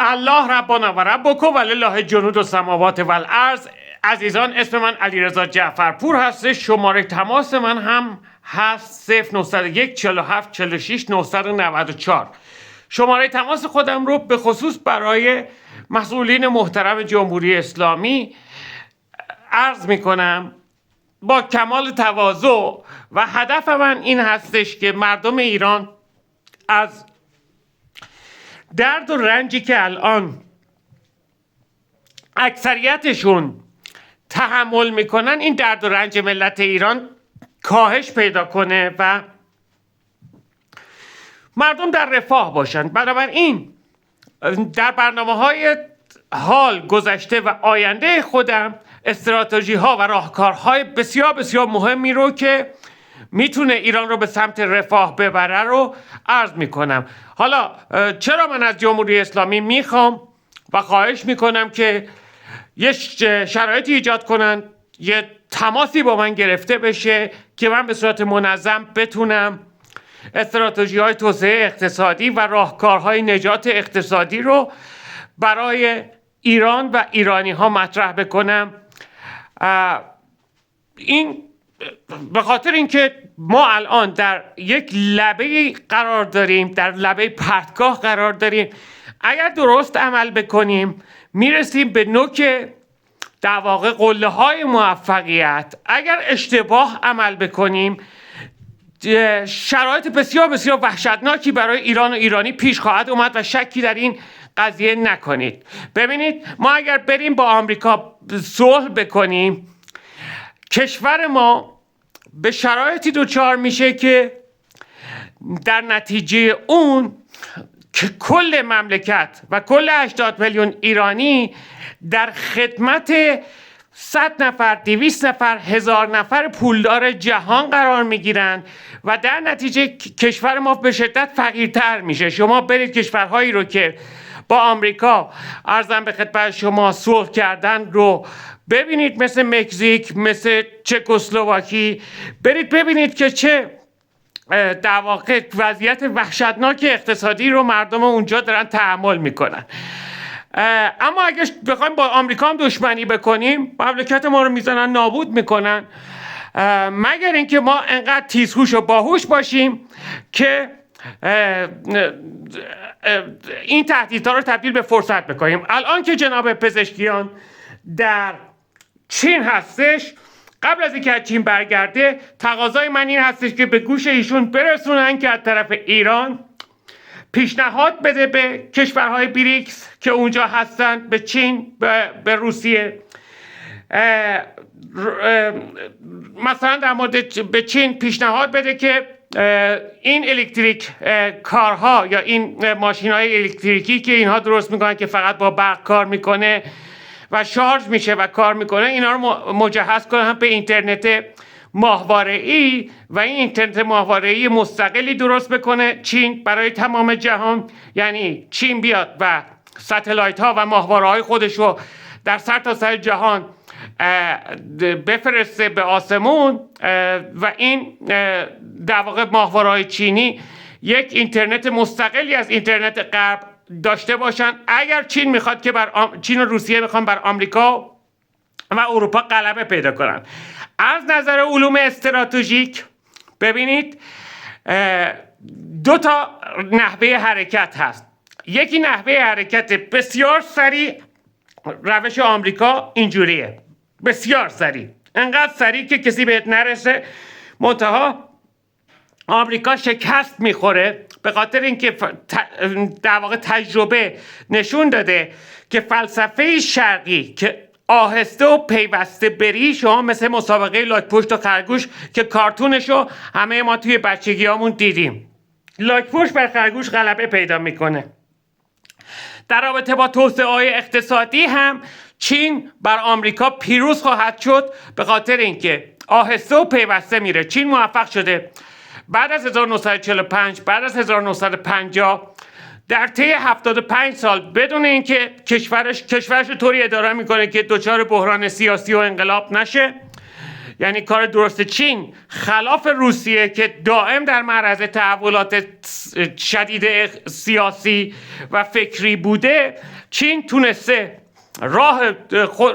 الله ربنا و ربکم ولله جنود السماوات والارض. عزیزان، اسم من علیرضا جعفرپور هست. شماره تماس من هم هست 0901 47 46 994. شماره تماس خودم رو به خصوص برای مسئولین محترم جمهوری اسلامی عرض می کنم با کمال تواضع و هدف من این هستش که مردم ایران از درد و رنجی که الان اکثریتشون تحمل میکنن، این درد و رنج ملت ایران کاهش پیدا کنه و مردم در رفاه باشن. بنابراین در برنامه‌های حال، گذشته و آینده خودم استراتژی ها و راهکارهای بسیار بسیار مهمی رو که میتونه ایران رو به سمت رفاه ببره رو عرض میکنم. حالا چرا من از جمهوری اسلامی میخوام و خواهش میکنم که یه شرایطی ایجاد کنن، یه تماسی با من گرفته بشه که من به صورت منظم بتونم استراتژی های توسعه اقتصادی و راهکارهای نجات اقتصادی رو برای ایران و ایرانی ها مطرح بکنم. این به خاطر اینکه ما الان در یک لبه قرار داریم، در لبه پرتگاه قرار داریم. اگر درست عمل بکنیم میرسیم به نوک در واقع قله های موفقیت. اگر اشتباه عمل بکنیم شرایط بسیار بسیار وحشتناکی برای ایران و ایرانی پیش خواهد اومد و شکی در این قضیه نکنید. ببینید، ما اگر بریم با آمریکا صلح بکنیم، کشور ما به شرایطی دچار میشه که در نتیجه اون که کل مملکت و کل 80 میلیون ایرانی در خدمت 100 نفر، 200 نفر، 1000 نفر پولدار جهان قرار میگیرن و در نتیجه کشور ما به شدت فقیرتر میشه. شما برید کشورهایی رو که با آمریکا عرضم به خدمت شما صلح کردن رو ببینید، مثل مکزیک، مثل چکسلواکی، برید ببینید که چه در واقع وضعیت وحشتناک اقتصادی رو مردم اونجا دارن تحمل میکنن. اما اگه بخوایم با آمریکا هم دشمنی بکنیم، مملکت ما رو میزنن، نابود میکنن، مگر اینکه ما انقدر تیزهوش و باهوش باشیم که این تهدیدها رو تبدیل به فرصت بکنیم. الان که جناب پزشکیان در چین هستش، قبل از اینکه از چین برگرده، تقاضای من این هستش که به گوش ایشون برسونن که از طرف ایران پیشنهاد بده به کشورهای بریکس که اونجا هستن، به چین، به روسیه، مثلا در مورد به چین پیشنهاد بده که این الکتریک کارها یا این ماشین های الکتریکی که اینها درست میکنن که فقط با برق کار میکنه و شارژ میشه و کار میکنه، اینا رو مجهز کنن هم به اینترنت ماهواره‌ای و این اینترنت ماهواره‌ای مستقلی درست بکنه چین برای تمام جهان. یعنی چین بیاد و ستلایت ها و ماهواره‌های خودش رو در سرتاسر جهان بفرسته به آسمون و این در واقع ماهواره‌های چینی یک اینترنت مستقلی از اینترنت غرب داشته باشن. اگر چین میخواد که چین و روسیه میخوان بر آمریکا و اروپا غلبه پیدا کنن. از نظر علوم استراتژیک ببینید، دو تا نحوه حرکت هست. یکی نحوه حرکت بسیار سریع، روش آمریکا اینجوریه، بسیار سریع، انقدر سریع که کسی بهت نرسه. منتها آمریکا شکست میخوره به خاطر اینکه در واقع تجربه نشون داده که فلسفه شرقی که آهسته و پیوسته بری، شما مثل مسابقه لاک‌پشت و خرگوش که کارتونشو همه ما توی بچگیامون دیدیم، لاک‌پشت بر خرگوش غلبه پیدا میکنه. در رابطه با توسعه اقتصادی هم چین بر آمریکا پیروز خواهد شد به خاطر اینکه آهسته و پیوسته میره. چین موفق شده بعد از 1945، بعد از 1950 در طی 75 سال بدون اینکه کشورش رو طوری اداره میکنه که دچار بحران سیاسی و انقلاب نشه، یعنی کار درست چین خلاف روسیه که دائم در معرض تحولات شدید سیاسی و فکری بوده، چین تونسته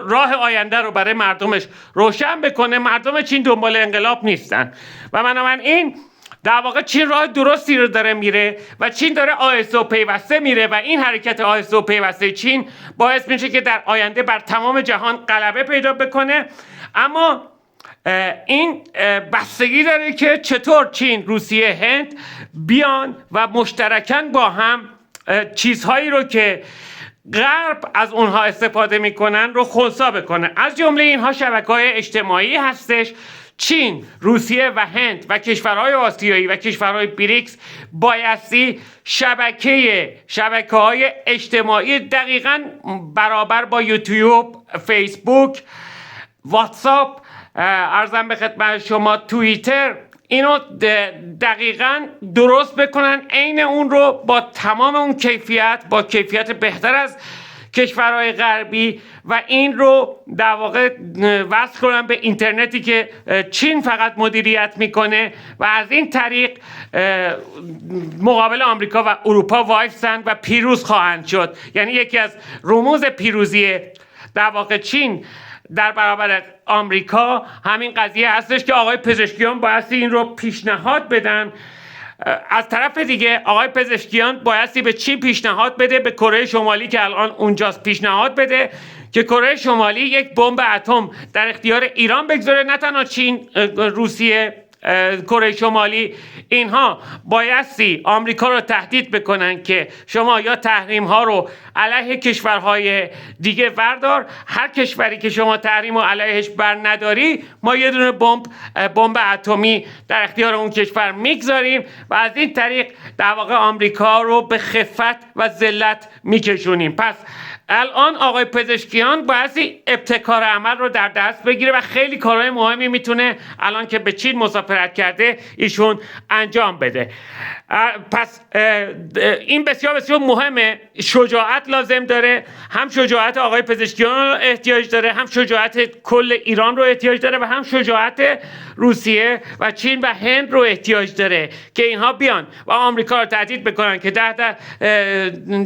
راه آینده رو برای مردمش روشن بکنه. مردم چین دنبال انقلاب نیستن و بنابراین در واقع چین راه درستی رو داره میره و چین داره آهسته و پیوسته میره و این حرکت آهسته و پیوسته چین باعث میشه که در آینده بر تمام جهان غلبه پیدا بکنه. اما این بستگی داره که چطور چین، روسیه، هند بیان و مشترکاً با هم چیزهایی رو که غرب از اونها استفاده میکنن رو خنثی بکنه. از جمله اینها شبکه‌های اجتماعی هستش. چین، روسیه و هند و کشورهای آسیایی و کشورهای بریکس بایستی شبکه‌های اجتماعی دقیقاً برابر با یوتیوب، فیسبوک، واتساپ، عرضم به خدمت شما توییتر، اینو دقیقاً درست بکنن، عین اون رو با تمام اون کیفیت، با کیفیت بهتر از کشورهای غربی و این رو در واقع وصل کنن به اینترنتی که چین فقط مدیریت میکنه و از این طریق مقابل آمریکا و اروپا وایسن و پیروز خواهند شد. یعنی یکی از رموز پیروزی در واقع چین در برابر آمریکا همین قضیه هستش که آقای پزشکیان بایستی این رو پیشنهاد بدن. از طرف دیگه آقای پزشکیان بایستی به چین پیشنهاد بده، به کره شمالی که الان اونجاست پیشنهاد بده که کره شمالی یک بمب اتم در اختیار ایران بگذاره. نه تنها چین، روسیه، کره شمالی، اینها بایستی آمریکا رو تهدید بکنن که شما یا تحریم ها رو علیه کشورهای دیگه بردار، هر کشوری که شما تحریم رو علیهش بر نداری ما یه دونه بمب اتمی در اختیار اون کشور میگذاریم و از این طریق در واقع آمریکا رو به خفت و ذلت میکشونیم. پس الان آقای پزشکیان بایستی ابتکار عمل رو در دست بگیره و خیلی کارهای مهمی میتونه الان که به چین مسافرت کرده ایشون انجام بده. پس این بسیار بسیار مهمه. شجاعت لازم داره، هم شجاعت آقای پزشکیان رو احتیاج داره، هم شجاعت کل ایران رو احتیاج داره و هم شجاعت روسیه و چین و هند رو احتیاج داره که اینها بیان و آمریکا رو تهدید بکنن که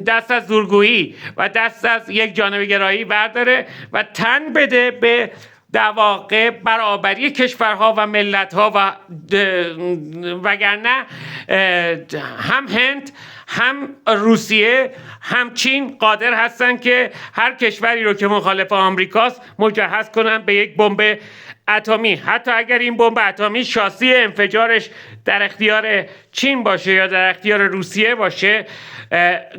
دست از زورگویی و دست از یک جانبه گرایی برداره و تن بده به در واقع برابری کشورها و ملتها و وگرنه هم هند، هم روسیه، هم چین قادر هستن که هر کشوری رو که مخالف آمریکاست مجهز کنن به یک بمب اتمی. حتی اگر این بمب اتمی شاسی انفجارش در اختیار چین باشه یا در اختیار روسیه باشه،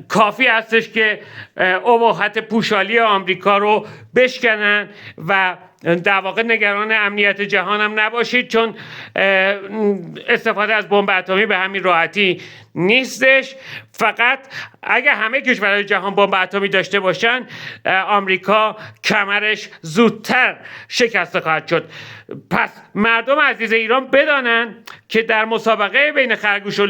کافی هستش که ابهت پوشالی آمریکا رو بشکنن و در واقع نگران امنیت جهان هم نباشید، چون استفاده از بمب اتمی به همین راحتی نیستش. فقط اگه همه کشورهای جهان بمب اتمی داشته باشن آمریکا کمرش زودتر شکسته خواهد شد. پس مردم عزیز ایران بدانن که در مسابقه بین خرگوش و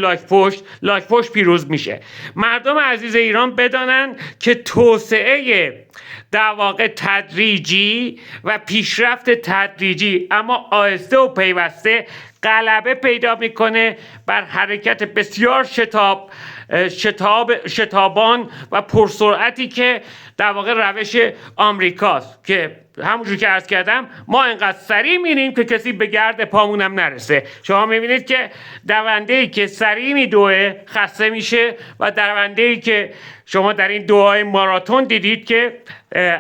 لاک‌پشت پیروز میشه. مردم عزیز ایران بدانن که توسعه در واقع تدریجی و پیشرفت تدریجی اما آهسته و پیوسته غلبه پیدا میکنه بر حرکت بسیار شتابان و پرسرعتی که در واقع روش آمریکاست که همونجور که عرض کردم ما اینقدر سریع میریم که کسی به گرد پامونم نرسه. شما میبینید که دونده‌ای که سریع میدوه خسته میشه و دونده‌ای که شما در این دوهای ماراتون دیدید که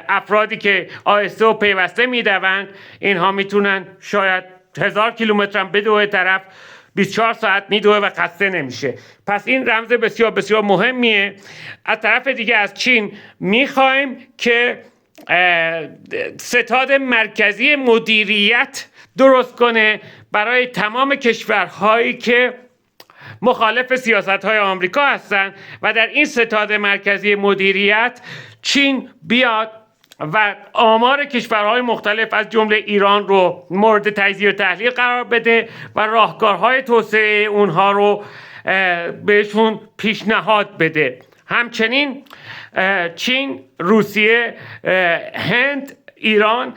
افرادی که آهسته و پیوسته میدوند اینها میتونن شاید 1000 کیلومتر هم بدوه، طرف 24 ساعت میدوه و خسته نمیشه. پس این رمز بسیار بسیار مهمیه. از طرف دیگه از چین میخوایم که ستاد مرکزی مدیریت درست کنه برای تمام کشورهایی که مخالف سیاست‌های آمریکا هستن و در این ستاد مرکزی مدیریت چین بیاد و آمار کشورهای مختلف از جمله ایران رو مورد تجزیه و تحلیل قرار بده و راهکارهای توسعه اونها رو بهشون پیشنهاد بده. همچنین چین، روسیه، هند ایران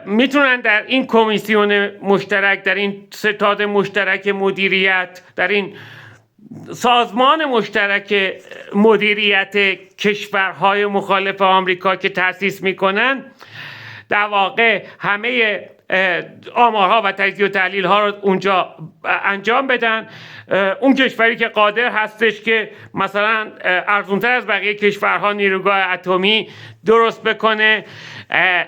میتونن در این کمیسیون مشترک، در این ستاد مشترک مدیریت، در این سازمان مشترک مدیریت کشورهای مخالف آمریکا که تأسیس میکنن، در واقع همه آمارها و تجزیه و تحلیل ها رو اونجا انجام بدن. اون کشوری که قادر هستش که مثلا ارزونتر از بقیه کشورها نیروگاه اتمی درست بکنه،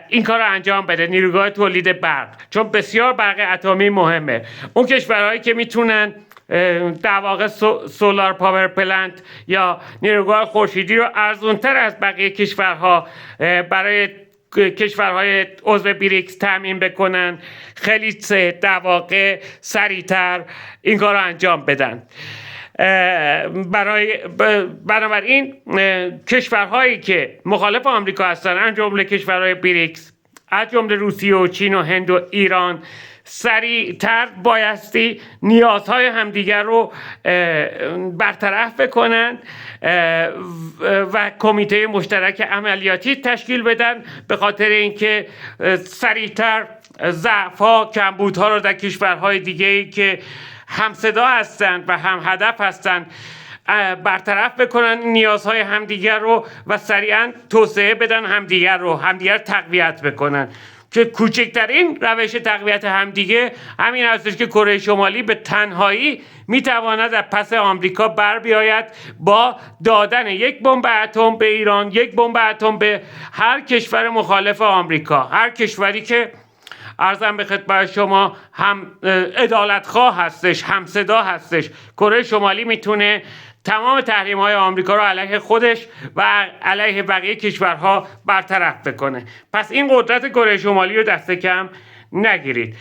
این کار رو انجام بده، نیروگاه تولید برق، چون بسیار برق اتمی مهمه. اون کشورهایی که میتونن در واقع سولار پاور پلنت یا نیروگاه خورشیدی رو ارزونتر از بقیه کشورها برای کشورهای عضو بریکس تامین بکنن، خیلی در واقع سریعتر این کار رو انجام بدن. بنابراین کشورهایی که مخالف آمریکا هستن، از جمله کشورهای بریکس، از جمله روسیه و چین و هند و ایران، سریعتر بایستی نیازهای همدیگر رو برطرف بکنن و کمیته مشترک عملیاتی تشکیل بدن، به خاطر اینکه سریعتر ضعف‌ها، کمبودها رو در کشورهای دیگه‌ای که هم صدا هستند و هم هدف هستند برطرف بکنن نیازهای همدیگر رو و سریعا توسعه بدن همدیگر تقویت بکنن. که کوچکترین روش تقویت همدیگه همین هستش که کره شمالی به تنهایی میتواند از پس آمریکا بر بیاید با دادن یک بمب اتم به ایران، یک بمب اتم به هر کشور مخالف آمریکا، هر کشوری که عرضم به خدمت شما هم عدالتخواه هستش، هم صدا هستش. کره شمالی میتونه تمام تحریم‌های آمریکا رو علیه خودش و علیه بقیه کشورها برطرف بکنه. پس این قدرت کره شمالی رو دست کم نگیرید.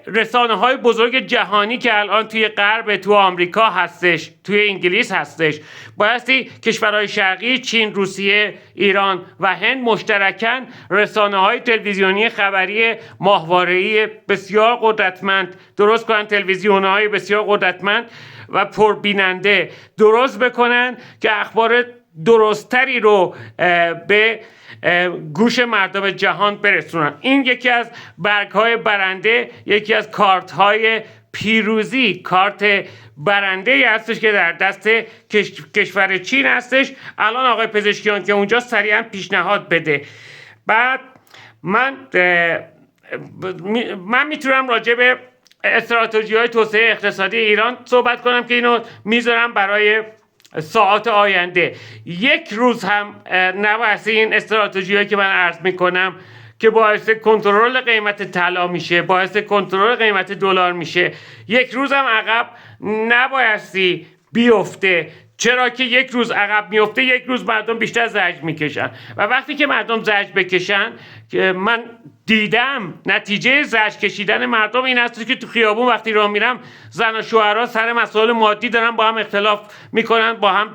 رسانه‌های بزرگ جهانی که الان توی غرب، تو آمریکا هستش، توی انگلیس هستش، بایستی کشورهای شرقی، چین، روسیه، ایران و هند مشترکاً رسانه‌های تلویزیونی خبری ماهواره‌ای بسیار قدرتمند درست کنن، تلویزیون‌های بسیار قدرتمند و پربیننده درست بکنن که اخبار درستری رو به گوش مردم جهان برسونن. این یکی از برگ‌های برنده، یکی از کارت‌های پیروزی، کارت برنده هستش که در دست کشور چین هستش. الان آقای پزشکیان که اونجا سریعا پیشنهاد بده. بعد من میتونم راجع به استراتژی‌های توسعه اقتصادی ایران صحبت کنم که اینو میذارم برای ساعات آینده. یک روز هم نباید این استراتژی‌هایی که من عرض میکنم که باعث کنترل قیمت طلا میشه، باعث کنترل قیمت دلار میشه، یک روز هم عقب نبایستی بیفته. چرا که یک روز عقب میفته، یک روز مردم بیشتر زجر میکشن و وقتی که مردم زجر بکشن، که من دیدم نتیجه زجر کشیدن مردم این هست که تو خیابون وقتی راه میرم زن و شوهرها سر مسائل مادی دارن با هم اختلاف میکنن، با هم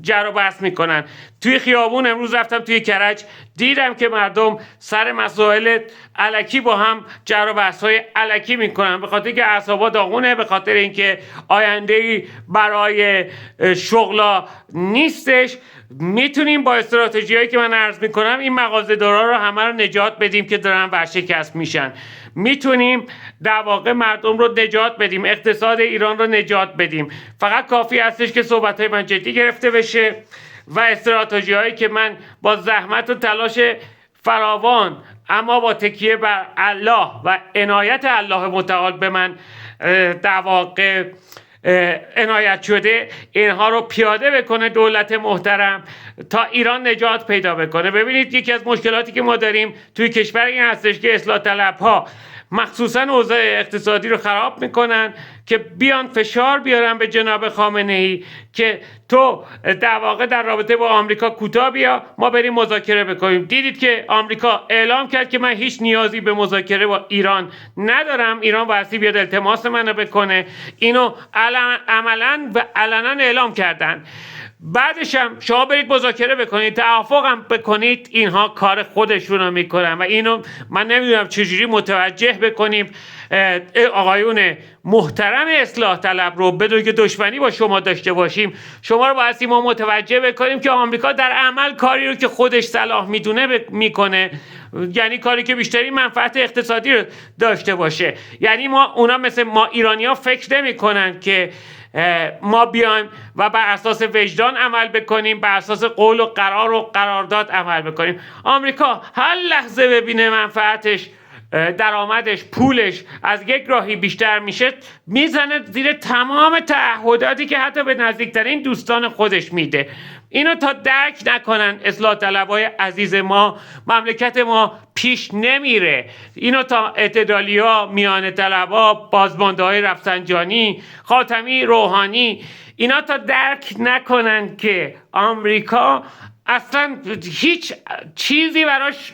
جر و بحث میکنن. توی خیابون امروز رفتم توی کرج، دیدم که مردم سر مسائل الکی با هم جر و بحث‌های الکی میکنن، به خاطر اینکه اعصابا داغونه، به خاطر اینکه آینده‌ای برای شغلا نیستش. میتونیم با استراتژیایی که من عرض میکنم این مغازه‌دارا رو همه رو نجات بدیم که دارن ورشکست میشن. میتونیم در واقع مردم رو نجات بدیم، اقتصاد ایران رو نجات بدیم. فقط کافی هستش که صحبت‌های من جدی گرفته بشه و استراتژیایی که من با زحمت و تلاش فراوان اما با تکیه بر الله و عنایت الله متعال به من در واقع عنایت شده، اینها رو پیاده بکنه دولت محترم تا ایران نجات پیدا بکنه. ببینید یکی از مشکلاتی که ما داریم توی کشور این هستش که اصلاح طلب‌ها مخصوصا اوضاع اقتصادی رو خراب میکنن که بیان فشار بیارن به جناب خامنه‌ای که تو در واقع در رابطه با آمریکا کوتاه بیا، ما بریم مذاکره بکنیم. دیدید که آمریکا اعلام کرد که من هیچ نیازی به مذاکره با ایران ندارم، ایران واسه بیاد التماس منو بکنه. اینو عملاً و علنا اعلام کردن. بعدش هم شما برید مذاکره بکنید، توافق هم بکنید، اینها کار خودشون رو میکنن و اینو من نمیدونم چجوری متوجه بکنیم آقایون محترم اصلاح طلب رو بدون که دشمنی با شما داشته باشیم، شما رو باید ما متوجه بکنیم که آمریکا در عمل کاری رو که خودش صلاح میدونه میکنه، یعنی کاری که بیشتری منفعت اقتصادی رو داشته باشه. یعنی اونا مثل ما ایرانی‌ها فکر نمی‌کنن که ما بیایم و بر اساس وجدان عمل بکنیم، بر اساس قول و قرار و قرارداد عمل بکنیم. آمریکا هر لحظه ببینه منفعتش، درآمدش، پولش از یک راهی بیشتر میشه، میزنه زیر تمام تعهداتی که حتی به نزدیکترین دوستان خودش میده. اینو تا درک نکنن اصلاح طلبای عزیز ما، مملکت ما پیش نمیره. اینو تا اعتدالیا، میانه طلبا، بازمانده های رفسنجانی، خاتمی، روحانی، اینا تا درک نکنن که آمریکا اصلا هیچ چیزی براش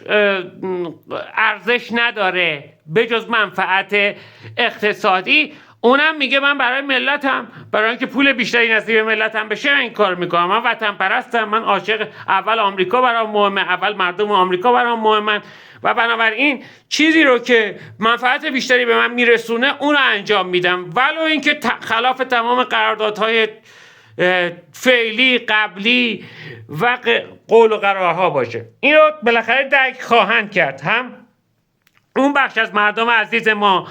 ارزش نداره به جز منفعت اقتصادی. اونم میگه من برای ملتم، برای اینکه پول بیشتری نصیب ملتم بشه این کار میکنم، من وطن پرستم، من عاشق اول آمریکا برام مهمه، اول مردم آمریکا برام مهمن و بنابراین چیزی رو که منفعت بیشتری به من میرسونه اون رو انجام میدم، ولو اینکه خلاف تمام قراردادهای فعلی، قبلی و قول و قرارها باشه. این رو بالاخره درک خواهند کرد. هم اون بخش از مردم عزیز ما،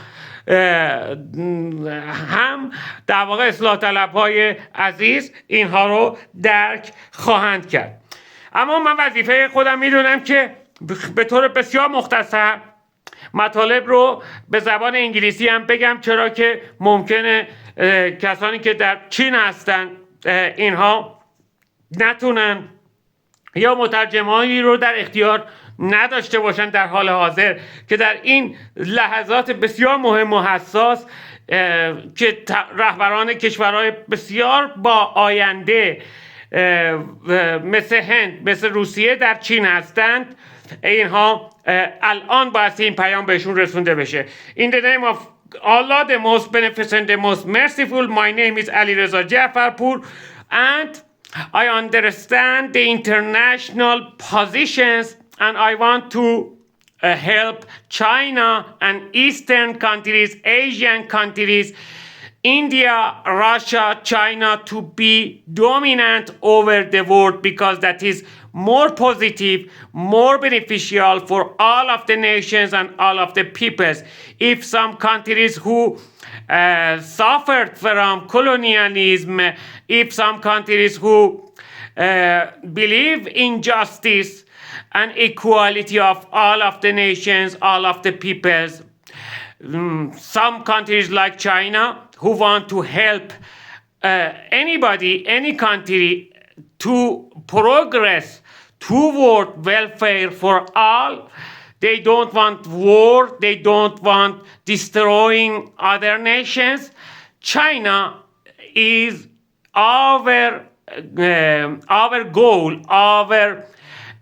هم در واقع اصلاح طلب‌های عزیز اینها رو درک خواهند کرد. اما من وظیفه خودم میدونم که به طور بسیار مختصر مطالب رو به زبان انگلیسی هم بگم، چرا که ممکنه کسانی که در چین هستن اینها نتونن یا مترجمانی رو در اختیار نداشته باشن در حال حاضر که در این لحظات بسیار مهم و حساس که رهبران کشورهای بسیار با آینده مثل هند، مثل روسیه در چین هستند، اینها الان باید این پیام بهشون رسونده بشه. In the name of Allah, the most beneficent, the most merciful, my name is Ali Reza Jafarpur, and I understand the international positions and I want to help China and Eastern countries, Asian countries, India, Russia, China to be dominant over the world because that is more positive, more beneficial for all of the nations and all of the peoples. If some countries who suffered from colonialism, if some countries who believe in justice and equality of all of the nations, all of the peoples, some countries like China who want to help anybody, any country to progress toward welfare for all. They don't want war, they don't want destroying other nations. China is our goal, our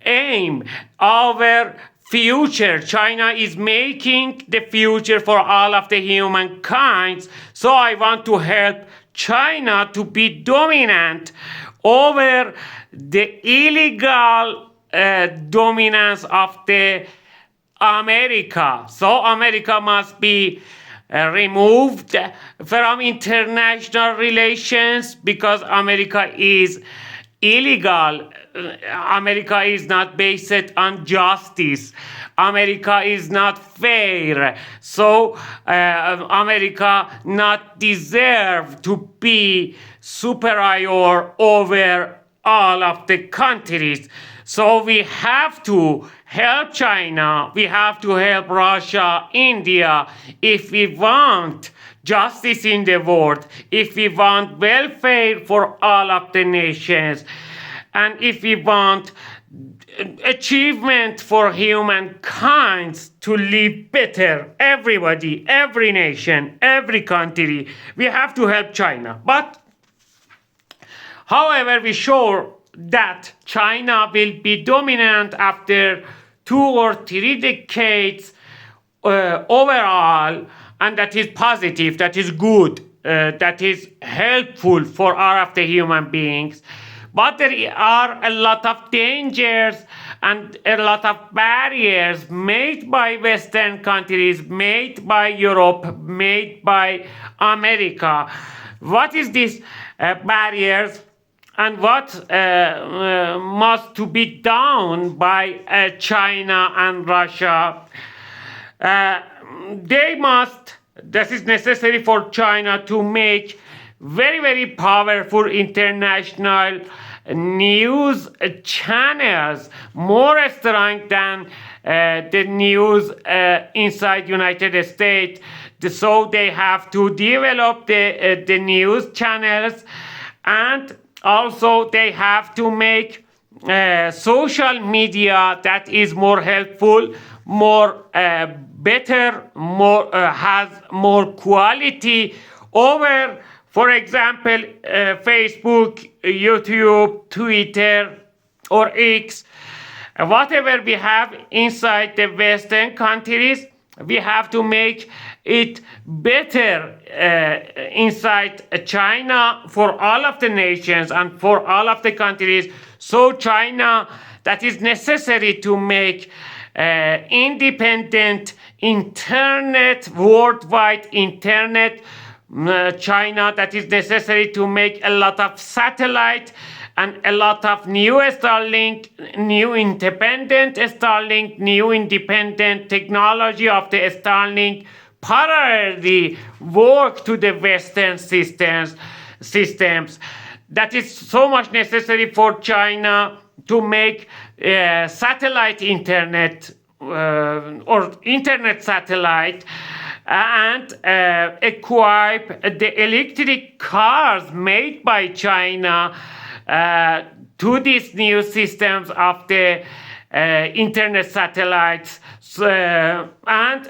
aim, our future. China is making the future for all of the humankind. So I want to help China to be dominant over the illegal dominance of the America. So America must be removed from international relations because America is illegal. America is not based on justice. America is not fair. So America not deserve to be superior over all of the countries. So we have to help China, we have to help Russia, India, if we want justice in the world, if we want welfare for all of the nations, and if we want achievement for humankind to live better, everybody, every nation, every country, we have to help China. But however, we sure that China will be dominant after 2 or 3 decades overall, and that is positive, that is good, that is helpful for all of the human beings. But there are a lot of dangers and a lot of barriers made by Western countries, made by Europe, made by America. What is these barriers and what must to be done by China and Russia? This is necessary for China to make very, very powerful international news channels, more strong than the news inside United States. So they have to develop the news channels, and also they have to make social media that is more helpful, more better, more has more quality over, for example, Facebook, YouTube, Twitter, or X. Whatever we have inside the Western countries, we have to make it better inside China for all of the nations and for all of the countries. So China, that is necessary to make independent internet, worldwide internet. China, that is necessary to make a lot of satellite and a lot of new Starlink, new independent Starlink, new independent technology of the Starlink parallelly work to the Western systems. That is so much necessary for China to make satellite internet or internet satellite and equip the electric cars made by China to these new systems of the internet satellites. And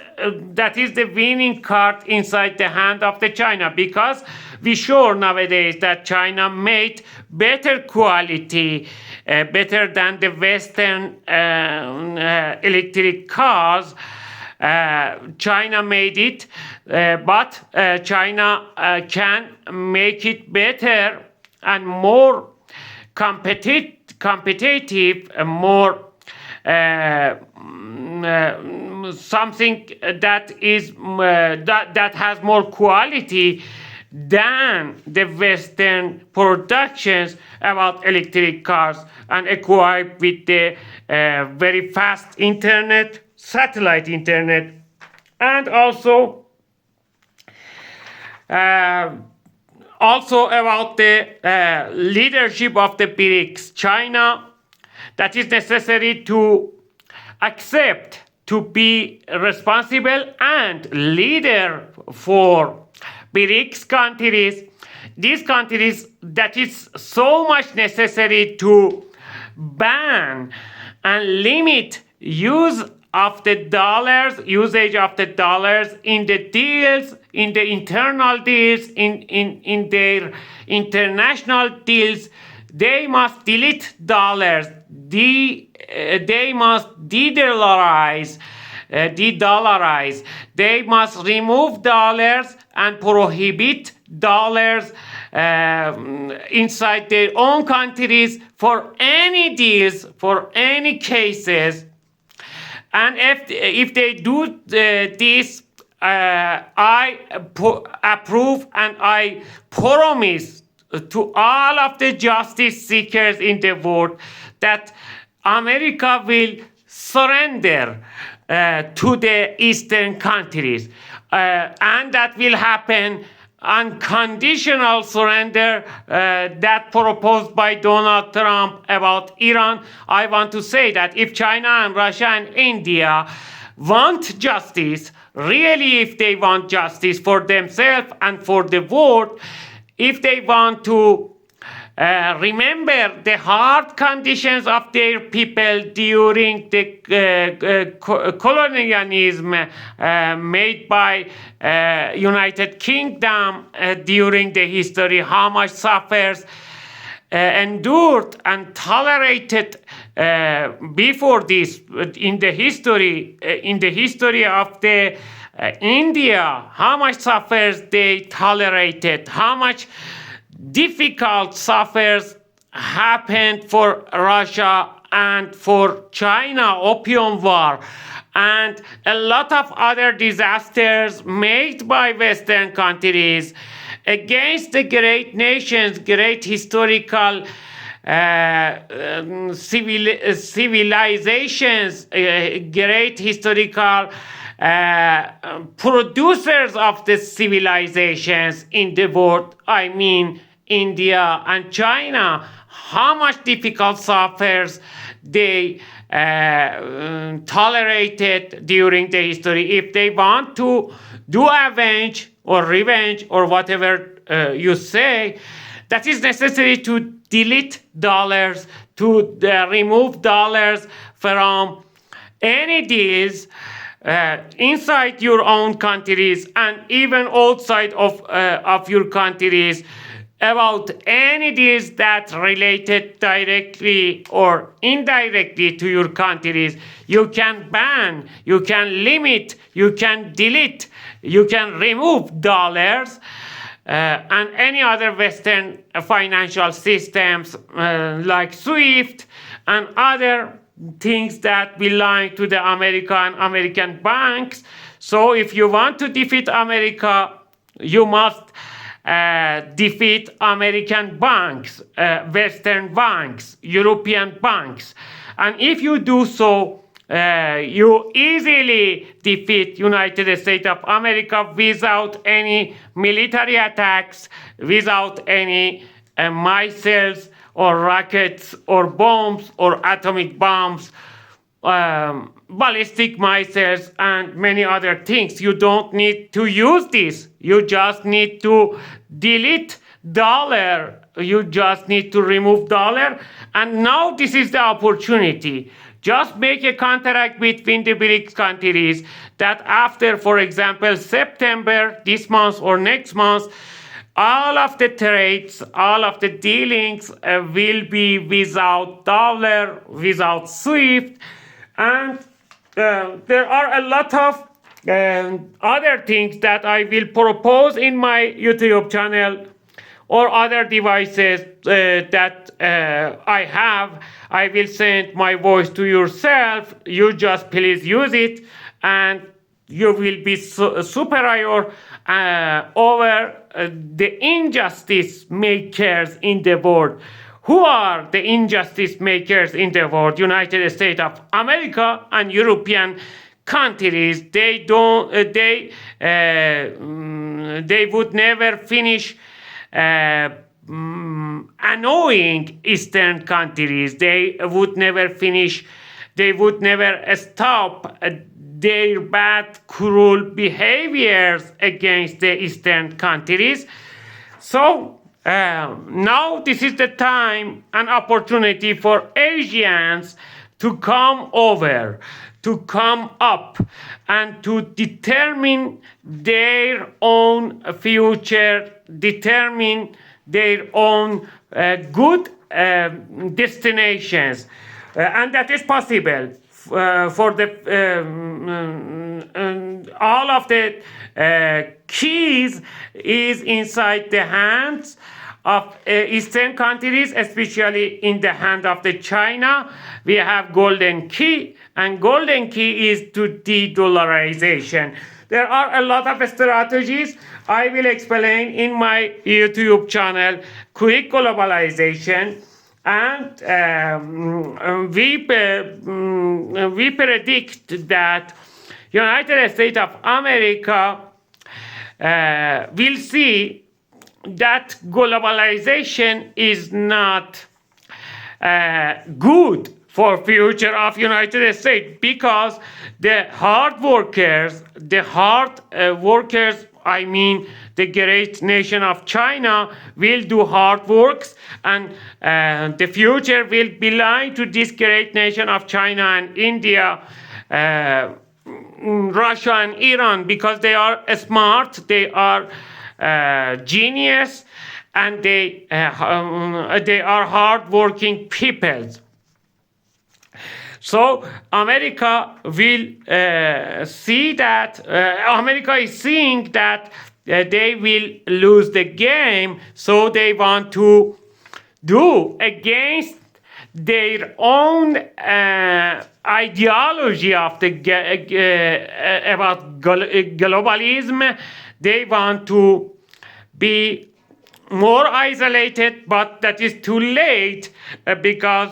that is the winning card inside the hand of the China, because we sure nowadays that China made better quality, better than the Western electric cars. China made it, but China can make it better and more competitive, more something that is that has more quality than the Western productions about electric cars, and equipped with the very fast internet, satellite internet, and also about the leadership of the BRICS. China, that is necessary to accept to be responsible and leader for BRICS countries. These countries, that is so much necessary to ban and limit usage of the dollars in the deals, in the internal deals, in their international deals. They must delete dollars. They must de-dollarize. They must remove dollars and prohibit dollars inside their own countries for any deals, for any cases. And if they do this, I approve and I promise to all of the justice seekers in the world that America will surrender to the Eastern countries. And that will happen unconditional surrender that proposed by Donald Trump about Iran. I want to say that if China and Russia and India want justice, really if they want justice for themselves and for the world, if they want to remember the hard conditions of their people during the colonialism made by United Kingdom during the history, how much suffers endured and tolerated before this in the history of the India, how much suffers they tolerated, how much difficult suffers happened for Russia and for China, Opium War, and a lot of other disasters made by Western countries against the great nations, great historical civilizations, great historical producers of the civilizations in the world, I mean India and China, how much difficult suffers they tolerated during the history. If they want to do avenge or revenge or whatever you say, that is necessary to delete dollars, to remove dollars from any deals inside your own countries and even outside of your countries about any deals that related directly or indirectly to your countries. You can ban, you can limit, you can delete, you can remove dollars and any other Western financial systems like SWIFT and other things that belong to the American banks. So if you want to defeat America, you must defeat American banks, Western banks, European banks. And if you do so, you easily defeat United States of America without any military attacks, without any missiles or rockets or bombs or atomic bombs, ballistic missiles and many other things. You don't need to use this. You just need to delete dollar. You just need to remove dollar. And now this is the opportunity. Just make a contract between the BRICS countries that after, for example, September, this month or next month, all of the trades, all of the dealings will be without dollar, without SWIFT, and there are a lot of other things that I will propose in my YouTube channel or other devices that I have. I will send my voice to yourself. You just please use it, and you will be superior over the injustice makers in the world. Who are the injustice makers in the world? United States of America and European countries. They would never finish annoying Eastern countries. They would never finish. They would never stop their bad, cruel behaviors against the Eastern countries. So now this is the time and opportunity for Asians to come over, to come up, and to determine their own future, determine their own good destinations. And that is possible for the all of the keys is inside the hands of Eastern countries, especially in the hand of the China. We have golden key, and golden key is to de-dollarization. There are a lot of strategies I will explain in my YouTube channel, Quick Globalization. And we predict that United States of America will see that globalization is not good for future of United States, because the hard workers, I mean the great nation of China, will do hard works, and the future will belong to this great nation of China and India, Russia and Iran, because they are smart, they are genius, and they are hard-working people. So America will see that America is seeing that they will lose the game, so they want to do against their own ideology of the about globalism. They want to be more isolated, but that is too late because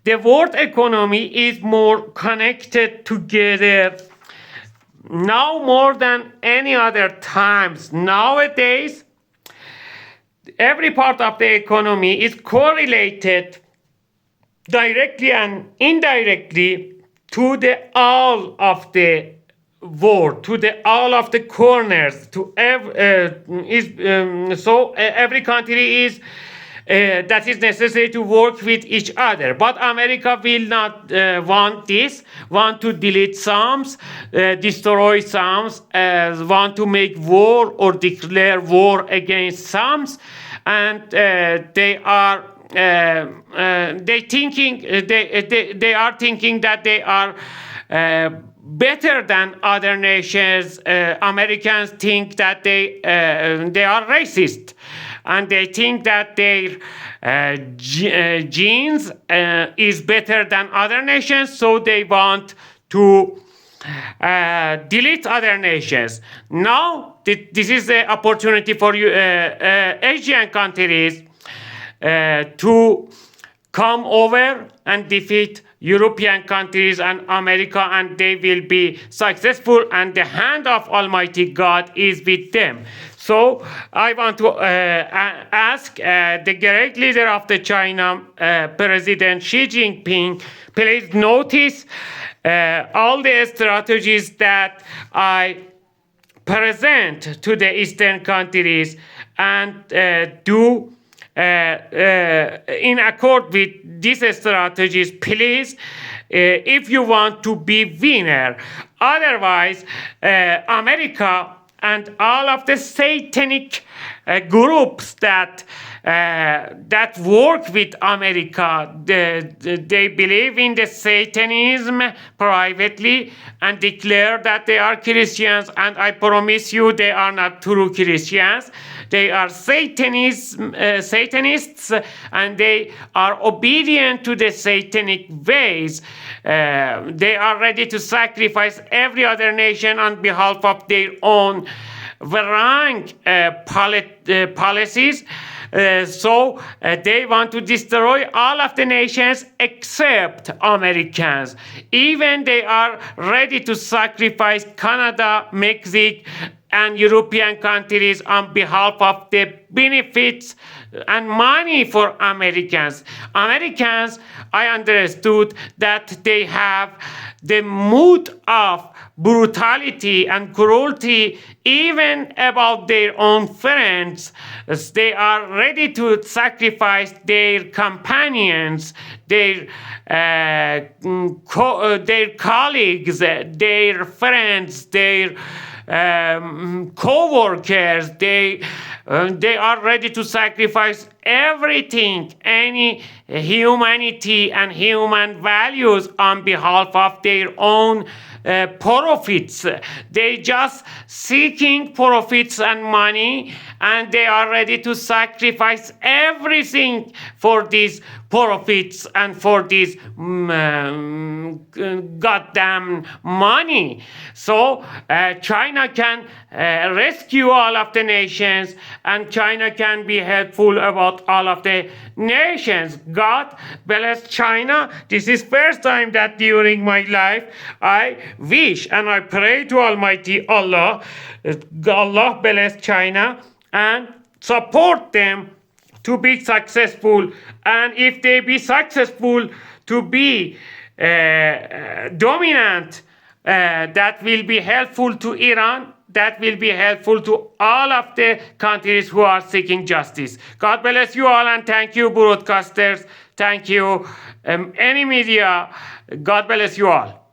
the world economy is more connected together now more than any other times. Nowadays, every part of the economy is correlated directly and indirectly to the all of the world, to the all of the corners. So every country is that is necessary to work with each other. But America will not want this, want to delete some, destroy some, want to make war or declare war against some, and they are thinking that they are better than other nations. Americans think that they are racist, and they think that their genes is better than other nations, so they want to delete other nations. Now, this is the opportunity for you, Asian countries to come over and defeat European countries and America, and they will be successful, and the hand of Almighty God is with them. So I want to ask the great leader of the China, President Xi Jinping, please notice all the strategies that I present to the Eastern countries and do in accord with these strategies, please, if you want to be winner. Otherwise, America and all of the satanic groups that work with America, they believe in the Satanism privately and declare that they are Christians, and I promise you they are not true Christians. They are Satanists, and they are obedient to the satanic ways. They are ready to sacrifice every other nation on behalf of their own wrong policies. So they want to destroy all of the nations except Americans. Even they are ready to sacrifice Canada, Mexico, and European countries on behalf of the benefits and money for Americans. Americans, I understood that they have the mood of brutality and cruelty even about their own friends. They are ready to sacrifice their companions, their colleagues, their friends, their co-workers. They are ready to sacrifice everything, any humanity and human values on behalf of their own profits. They just seeking profits and money, and they are ready to sacrifice everything for these profits and for this goddamn money. So China can rescue all of the nations, and China can be helpful about all of the nations. God bless China. This is first time that during my life I wish and I pray to Almighty Allah. Allah bless China and support them to be successful, and if they be successful to be dominant, that will be helpful to Iran, that will be helpful to all of the countries who are seeking justice. God bless you all, and thank you broadcasters, thank you any media. God bless you all.